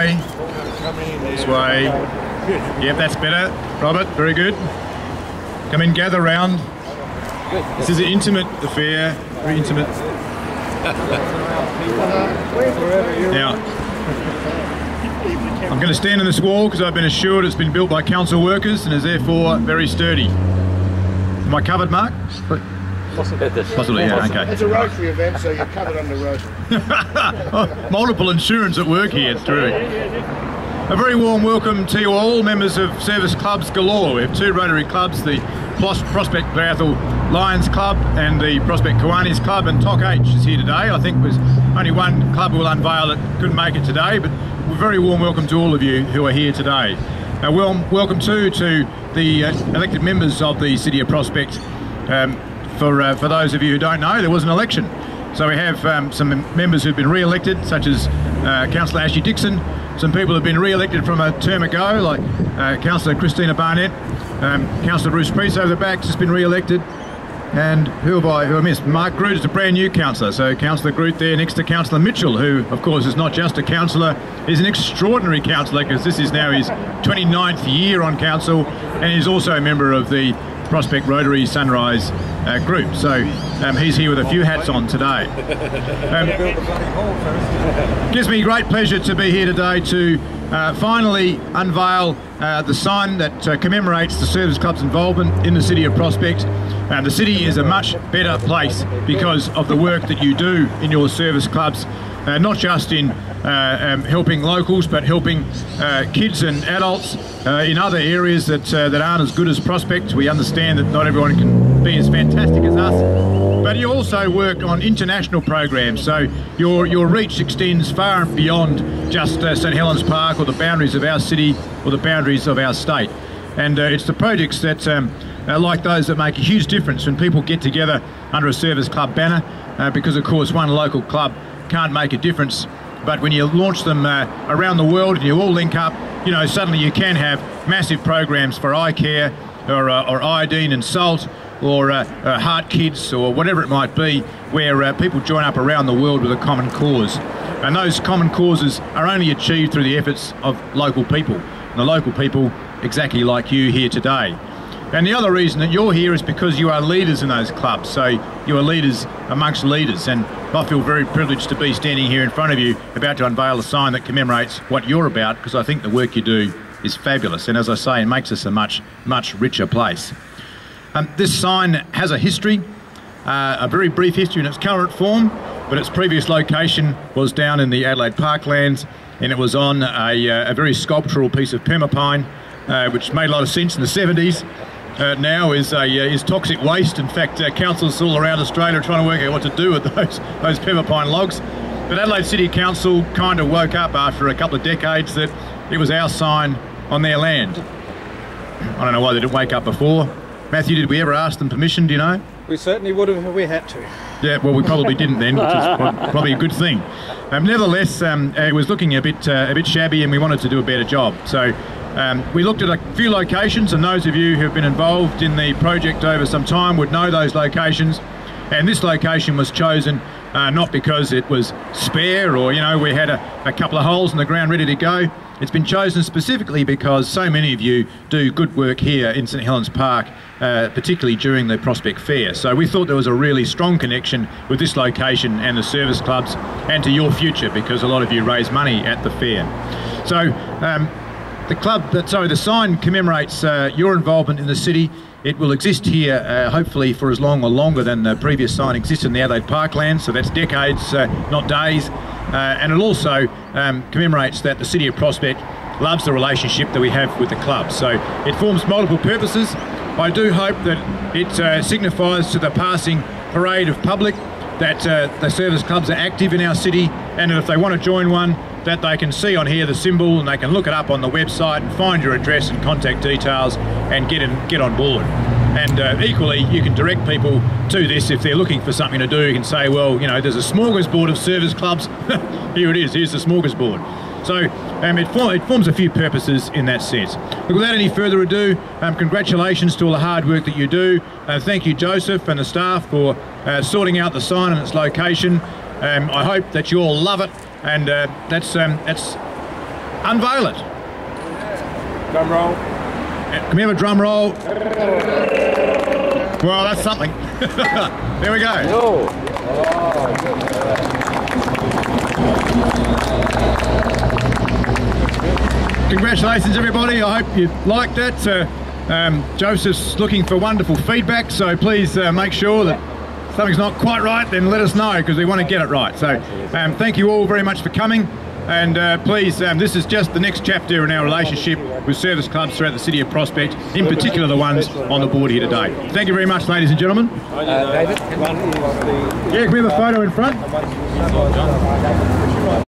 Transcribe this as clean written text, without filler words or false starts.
This way. Yep, that's better. Robert, very good. Come in, gather round. This is an intimate affair, very intimate. Now, I'm going to stand on this wall because I've been assured it's been built by council workers and is therefore very sturdy. Am I covered, Mark? Possibly, yeah, okay. It's a Rotary event, so you're covered under Rotary. Multiple insurance at work here, it's terrific. A very warm welcome to you all, members of service clubs galore. We have two Rotary clubs, the Prospect Bethel Lions Club and the Prospect Kiwanis Club, and TOC H is here today. I think there's only one club who will unveil that couldn't make it today, but a very warm welcome to all of you who are here today. A warm welcome too to the elected members of the City of Prospect. For those of you who don't know, there was an election. So we have some members who've been re-elected, such as Councillor Ashley Dixon, some people who've been re-elected from a term ago, like Councillor Christina Barnett, Councillor Bruce Priest over the back has been re-elected, and who have I missed? Mark Groot is a brand new councillor, so Councillor Groot there next to Councillor Mitchell, who of course is not just a councillor, he's an extraordinary councillor because this is now his 29th year on council, and he's also a member of the Prospect Rotary Sunrise group, so he's here with a few hats on today. Gives me great pleasure to be here today to finally unveil the sign that commemorates the service club's involvement in the City of Prospect. The city is a much better place because of the work that you do in your service clubs, not just in helping locals, but helping kids and adults in other areas that aren't as good as Prospect. We understand that not everyone can be as fantastic as us, but you also work on international programs, so your reach extends far and beyond just St Helens Park or the boundaries of our city or the boundaries of our state. And it's the projects that like those that make a huge difference when people get together under a service club banner, because of course one local club can't make a difference, but when you launch them around the world and you all link up, you know, suddenly you can have massive programs for eye care or iodine and salt or heart kids or whatever it might be, where people join up around the world with a common cause. And those common causes are only achieved through the efforts of local people, and the local people exactly like you here today. And the other reason that you're here is because you are leaders in those clubs, so you are leaders amongst leaders, and I feel very privileged to be standing here in front of you about to unveil a sign that commemorates what you're about, because I think the work you do is fabulous, and as I say, it makes us a much richer place. This sign has a history, a very brief history in its current form, but its previous location was down in the Adelaide Parklands, and it was on a very sculptural piece of permapine, which made a lot of sense in the 70s. Now is toxic waste. In fact, councils all around Australia are trying to work out what to do with those pepperpine logs. But Adelaide City Council kind of woke up after a couple of decades that it was our sign on their land. I don't know why they didn't wake up before. Matthew, did we ever ask them permission, do you know? We certainly would have if we had to. Yeah, well, we probably didn't then, which is probably a good thing. Nevertheless, it was looking a bit shabby, and we wanted to do a better job. So we looked at a few locations, and those of you who have been involved in the project over some time would know those locations. And this location was chosen not because it was spare or, you know, we had a couple of holes in the ground ready to go. It's been chosen specifically because so many of you do good work here in St Helens Park, particularly during the Prospect Fair. So we thought there was a really strong connection with this location and the service clubs and to your future, because a lot of you raise money at the fair. So the sign commemorates your involvement in the city. It will exist here hopefully for as long or longer than the previous sign existed in the Adelaide Parklands, so that's decades, not days. And it also commemorates that the City of Prospect loves the relationship that we have with the club. So it forms multiple purposes. I do hope that it signifies to the passing parade of public that the service clubs are active in our city, and that if they want to join one, that they can see on here the symbol and they can look it up on the website and find your address and contact details and get on board. And equally, you can direct people to this if they're looking for something to do. You can say, well, you know, there's a smorgasbord of service clubs. Here it is, here's the smorgasbord. So it forms a few purposes in that sense. But without any further ado, congratulations to all the hard work that you do. Thank you, Joseph and the staff, for sorting out the sign and its location. I hope that you all love it, and that's unveil it. Drum roll. Can we have a drum roll? Well, that's something. There we go. Congratulations, everybody. I hope you liked it. Joseph's looking for wonderful feedback, so please make sure that something's not quite right, then let us know, because we want to get it right. So thank you all very much for coming, and please, this is just the next chapter in our relationship with service clubs throughout the city of Prospect, in particular the ones on the board here today. Thank you very much, ladies and gentlemen. David? Yeah, can we have a photo in front?